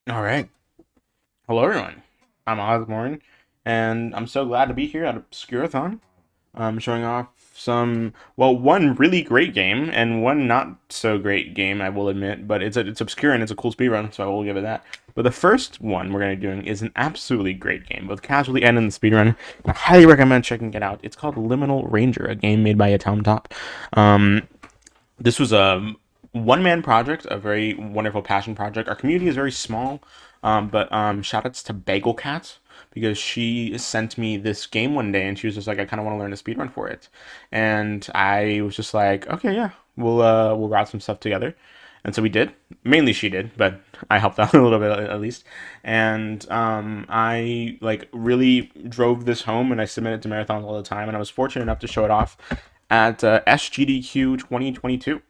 All right. Hello, everyone. I'm Ozmourn, and I'm so glad to be here at Obscur-a-thon, showing off one really great game and one not so great game, I will admit, but it's obscure and it's a cool speedrun, so I will give it that. But the first one we're going to be doing is an absolutely great game, both casually and in the speedrun. I highly recommend checking it out. It's called Liminal Ranger, a game made by Atom Top. This was a one-man project, a very wonderful passion project. Our community is very small, but shout outs to Bagel Cat because she sent me this game one day and she was just like, I kind of want to learn a speedrun for it, and I was just like, okay, yeah, we'll route some stuff together, and so we did. Mainly she did, but I helped out a little bit at least, and I like really drove this home and I submitted to marathons all the time, and I was fortunate enough to show it off at SGDQ 2022.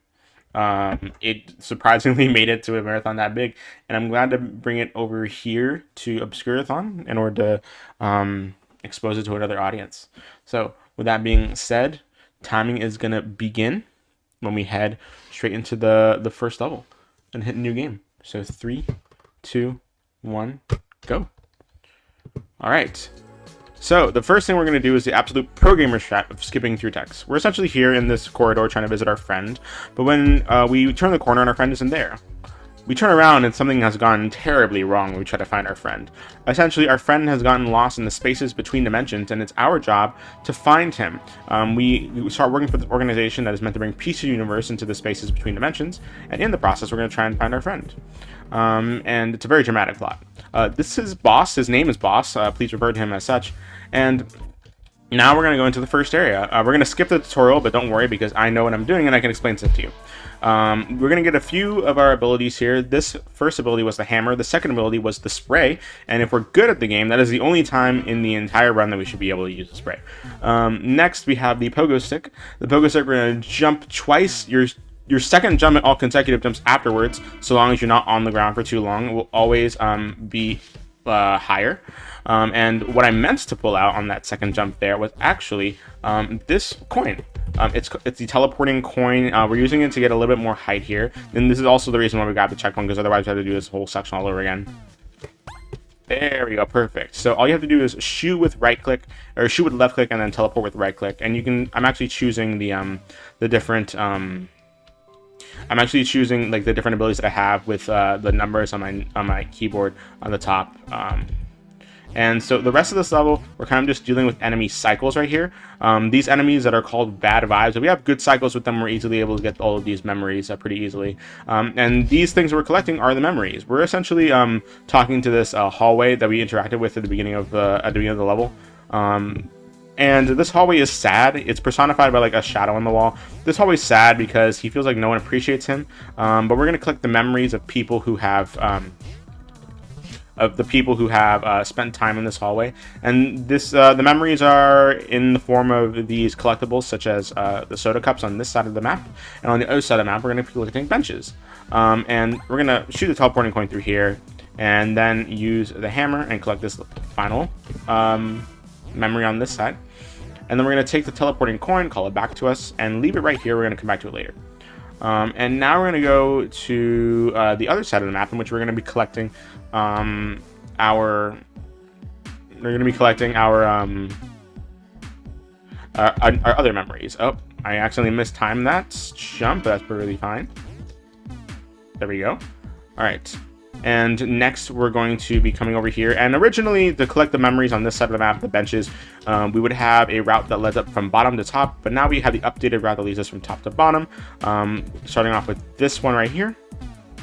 It surprisingly made it to a marathon that big, and I'm glad to bring it over here to Obscur-a-thon in order to expose it to another audience. So, with that being said, timing is gonna begin when we head straight into the first level and hit a new game. So, 3, 2, 1, go. All right. So the first thing we're going to do is the absolute pro gamer strat of skipping through text. We're essentially here in this corridor trying to visit our friend, but when we turn the corner and our friend isn't there, we turn around and something has gone terribly wrong when we try to find our friend. Essentially, our friend has gotten lost in the spaces between dimensions, and it's our job to find him. We start working for this organization that is meant to bring peace to the universe into the spaces between dimensions, and in the process, we're going to try and find our friend. And it's a very dramatic plot. This is Boss. His name is Boss. Please refer to him as such. And now we're going to go into the first area. We're going to skip the tutorial, but don't worry because I know what I'm doing and I can explain stuff to you. We're going to get a few of our abilities here. This first ability was the hammer. The second ability was the spray. And if we're good at the game, that is the only time in the entire run that we should be able to use the spray. Next, we have the pogo stick. The pogo stick, we're going to jump twice. Your second jump and all consecutive jumps afterwards, so long as you're not on the ground for too long, will always be higher. And what I meant to pull out on that second jump there was actually this coin. It's the teleporting coin. We're using it to get a little bit more height here. And this is also the reason why we got the checkpoint, because otherwise we have to do this whole section all over again. There we go, perfect. So all you have to do is shoot with right click, or shoot with left click, and then teleport with right click. And you can. I'm actually choosing the different. I'm actually choosing like the different abilities that I have with the numbers on my keyboard on the top. And so the rest of this level, we're kind of just dealing with enemy cycles right here. These enemies that are called bad vibes, if we have good cycles with them, we're easily able to get all of these memories pretty easily. And these things we're collecting are the memories. We're essentially talking to this hallway that we interacted with at the beginning of the level. And this hallway is sad. It's personified by like a shadow on the wall. This hallway is sad because he feels like no one appreciates him. But we're gonna collect the memories of people who have spent time in this hallway. And this the memories are in the form of these collectibles, such as the soda cups on this side of the map, and on the other side of the map, we're gonna be collecting benches. And we're gonna shoot the teleporting coin through here, and then use the hammer and collect this final memory on this side. And then we're going to take the teleporting coin, call it back to us, and leave it right here. We're going to come back to it later. And now we're going to go to the other side of the map, in which we're going to be collecting our other memories. Oh, I accidentally mistimed that jump, but that's perfectly fine. There we go. All right. And next, we're going to be coming over here. And originally, to collect the memories on this side of the map, the benches, we would have a route that led up from bottom to top. But now we have the updated route that leads us from top to bottom. Starting off with this one right here.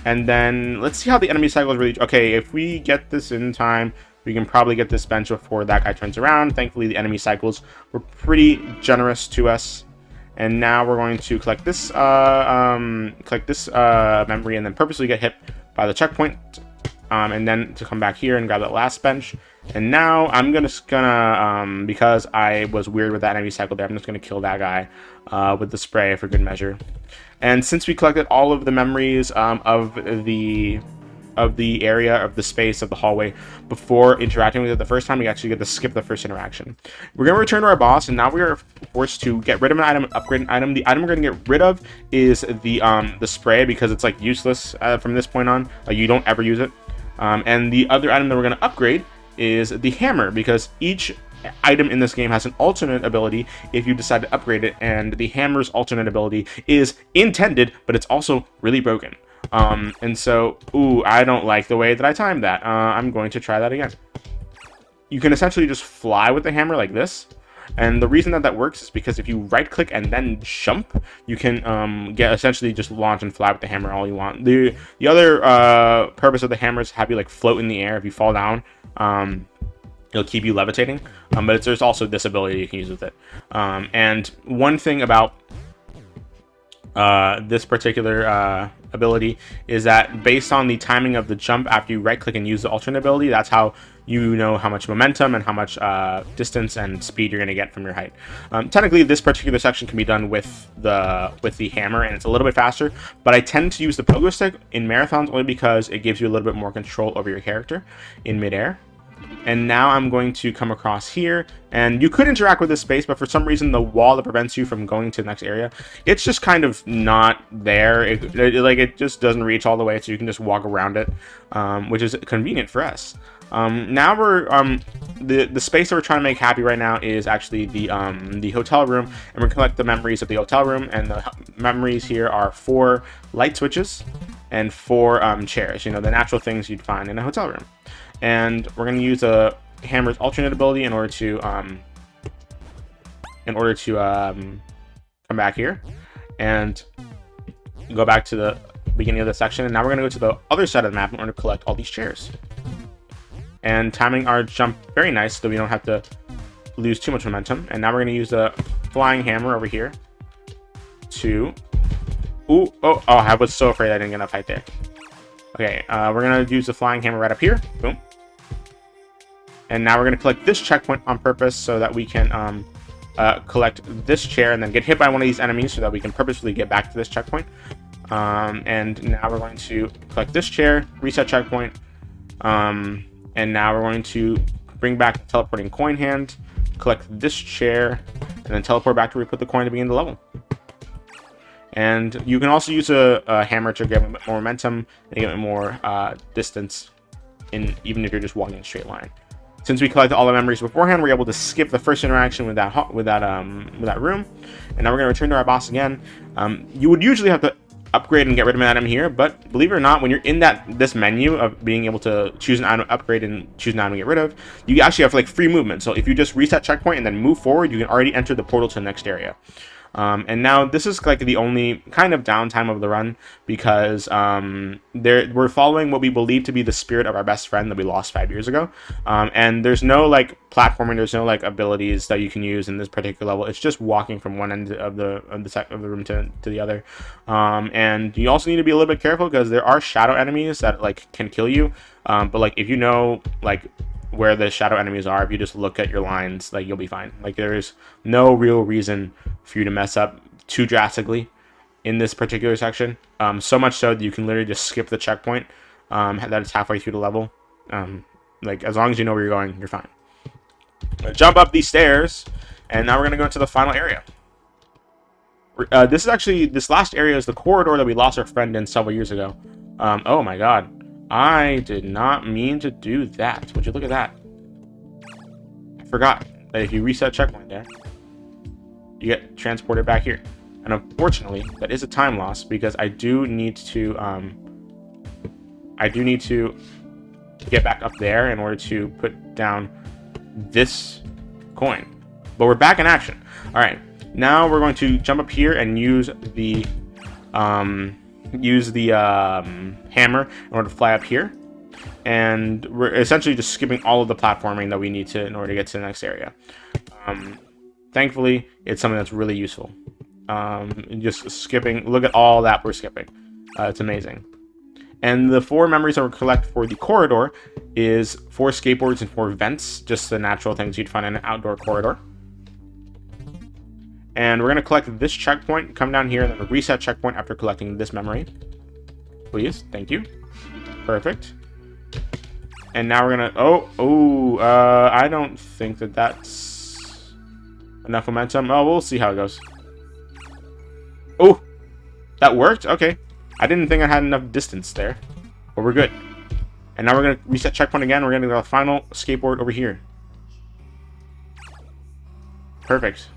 And then let's see how the enemy cycles really... Okay, if we get this in time, we can probably get this bench before that guy turns around. Thankfully, the enemy cycles were pretty generous to us. And now we're going to collect this memory and then purposely get hit by the checkpoint, and then to come back here and grab that last bench. And now I'm just gonna because I was weird with that enemy cycle there, I'm just gonna kill that guy with the spray for good measure. And since we collected all of the memories of the area, of the space, of the hallway before interacting with it the first time, we actually get to skip the first interaction. We're going to return to our boss, and now we are forced to get rid of an item and upgrade an item. The item we're going to get rid of is the spray, because it's like useless from this point on. You don't ever use it. And the other item that we're going to upgrade is the hammer, because each item in this game has an alternate ability if you decide to upgrade it, and the hammer's alternate ability is intended, but it's also really broken. And so, ooh, I don't like the way that I timed that. I'm going to try that again. You can essentially just fly with the hammer like this. And the reason that that works is because if you right click and then jump, you can get essentially just launch and fly with the hammer all you want. The other purpose of the hammer is to have you like float in the air. If you fall down, it'll keep you levitating. But there's also this ability you can use with it. And one thing about this particular ability is that based on the timing of the jump after you right click and use the alternate ability, that's how you know how much momentum and how much distance and speed you're going to get from your height. Technically, this particular section can be done with the hammer, and it's a little bit faster, but I tend to use the pogo stick in marathons only because it gives you a little bit more control over your character in midair. And now I'm going to come across here, and you could interact with this space, but for some reason the wall that prevents you from going to the next area, it's just kind of not there. It just doesn't reach all the way, so you can just walk around it, which is convenient for us. Now we're the space that we're trying to make happy right now is actually the hotel room, and we're collect the memories of the hotel room, and the memories here are 4 light switches and 4 chairs, you know, the natural things you'd find in a hotel room. And we're going to use a hammer's alternate ability in order to come back here and go back to the beginning of the section. And now we're going to go to the other side of the map in order to collect all these chairs. And timing our jump very nice so we don't have to lose too much momentum. And now we're going to use the flying hammer over here to... Oh, I was so afraid I didn't get enough height there. Okay, we're going to use the flying hammer right up here. Boom. And now we're going to collect this checkpoint on purpose so that we can collect this chair and then get hit by one of these enemies so that we can purposefully get back to this checkpoint. And now we're going to collect this chair, reset checkpoint. And now we're going to bring back the teleporting coin hand, collect this chair, and then teleport back to where we put the coin to begin the level. And you can also use a hammer to get a bit more momentum and get more distance, even if you're just walking in a straight line. Since we collected all the memories beforehand, we're able to skip the first interaction with that room. And now we're going to return to our boss again. You would usually have to upgrade and get rid of an item here, but believe it or not, when you're in this menu of being able to choose an item to upgrade and choose an item to get rid of, you actually have like free movement. So if you just reset checkpoint and then move forward, you can already enter the portal to the next area. And now this is like the only kind of downtime of the run, because we're following what we believe to be the spirit of our best friend that we lost 5 years ago. And there's no like platforming, there's no like abilities that you can use in this particular level. It's just walking from one end of the room to the other. And you also need to be a little bit careful because there are shadow enemies that like can kill you. But like if you know like where the shadow enemies are, if you just look at your lines, like you'll be fine. Like there's no real reason for you to mess up too drastically in this particular section. So much so that you can literally just skip the checkpoint that is halfway through the level. Like as long as you know where you're going, you're fine. Jump up these stairs, and now we're gonna go into the final area. This last area is the corridor that we lost our friend in several years ago. Oh my god. I did not mean to do that. Would you look at that? I forgot that if you reset checkpoint there, you get transported back here. And unfortunately, that is a time loss because I do need to get back up there in order to put down this coin. But we're back in action. All right, now we're going to jump up here and use the hammer in order to fly up here, and we're essentially just skipping all of the platforming that we need to in order to get to the next area. Thankfully, it's something that's really useful. Just skipping, look at all that we're skipping. It's amazing. And the 4 memories that we collect for the corridor is 4 skateboards and 4 vents, just the natural things you'd find in an outdoor corridor. And we're going to collect this checkpoint, come down here, and then reset checkpoint after collecting this memory. Please, thank you. Perfect. And now we're going to... I don't think that that's enough momentum. Oh, we'll see how it goes. Oh, that worked? Okay. I didn't think I had enough distance there. But we're good. And now we're going to reset checkpoint again. We're going to go to the final skateboard over here. Perfect.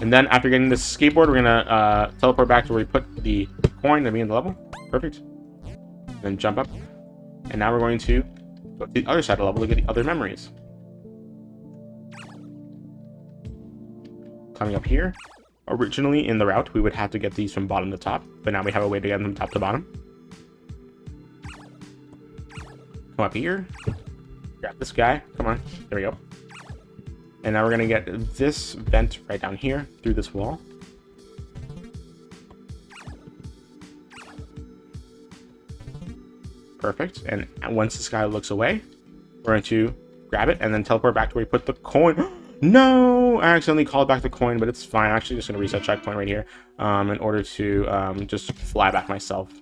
And then after getting this skateboard, we're going to teleport back to where we put the coin at the beginning of the level. Perfect. Then jump up. And now we're going to go to the other side of the level to get the other memories. Coming up here. Originally in the route, we would have to get these from bottom to top, but now we have a way to get them from top to bottom. Come up here. Grab this guy. Come on. There we go. And now we're going to get this vent right down here through this wall. Perfect. And once this guy looks away, we're going to grab it and then teleport back to where we put the coin. No! I accidentally called back the coin, but it's fine. I'm actually just going to reset checkpoint right here in order to just fly back myself.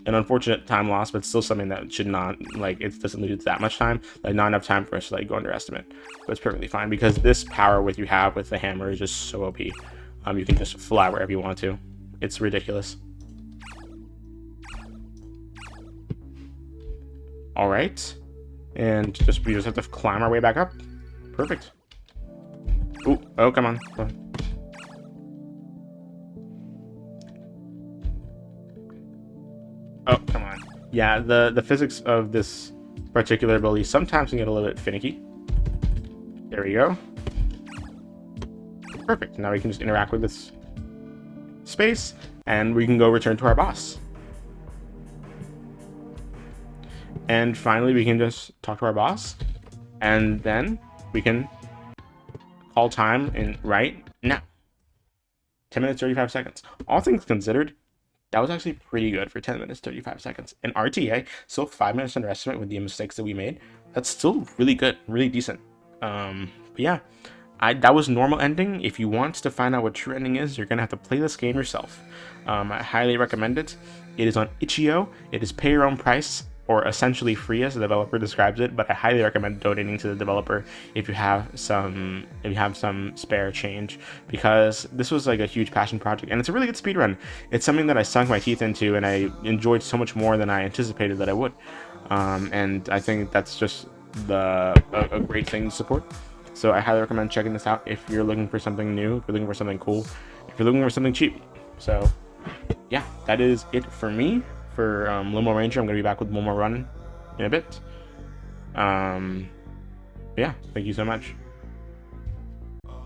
An unfortunate time loss, but still something that should not, like, it doesn't lose that much time. Like, not enough time for us to, like, go underestimate. But it's perfectly fine because this power you have with the hammer is just so OP. You can just fly wherever you want to. It's ridiculous. Alright. And we just have to climb our way back up. Perfect. Ooh, oh, come on. Go on. Oh, come on. Yeah, the physics of this particular ability sometimes can get a little bit finicky. There we go. Perfect. Now we can just interact with this space, and we can go return to our boss. And finally, we can just talk to our boss, and then we can call time in right now. 10 minutes, 35 seconds. All things considered, that was actually pretty good for 10 minutes, 35 seconds. And RTA, still 5 minutes underestimate with the mistakes that we made. That's still really good, really decent. But yeah, that was normal ending. If you want to find out what true ending is, you're going to have to play this game yourself. I highly recommend it. It is on itch.io. It is pay your own price, or essentially free as the developer describes it, but I highly recommend donating to the developer if you have some spare change, because this was like a huge passion project and it's a really good speedrun. It's something that I sunk my teeth into and I enjoyed so much more than I anticipated that I would. And I think that's just a great thing to support. So I highly recommend checking this out if you're looking for something new, if you're looking for something cool, if you're looking for something cheap. So yeah, that is it for me. For Liminal Ranger, I'm going to be back with one more run in a bit. Yeah, thank you so much.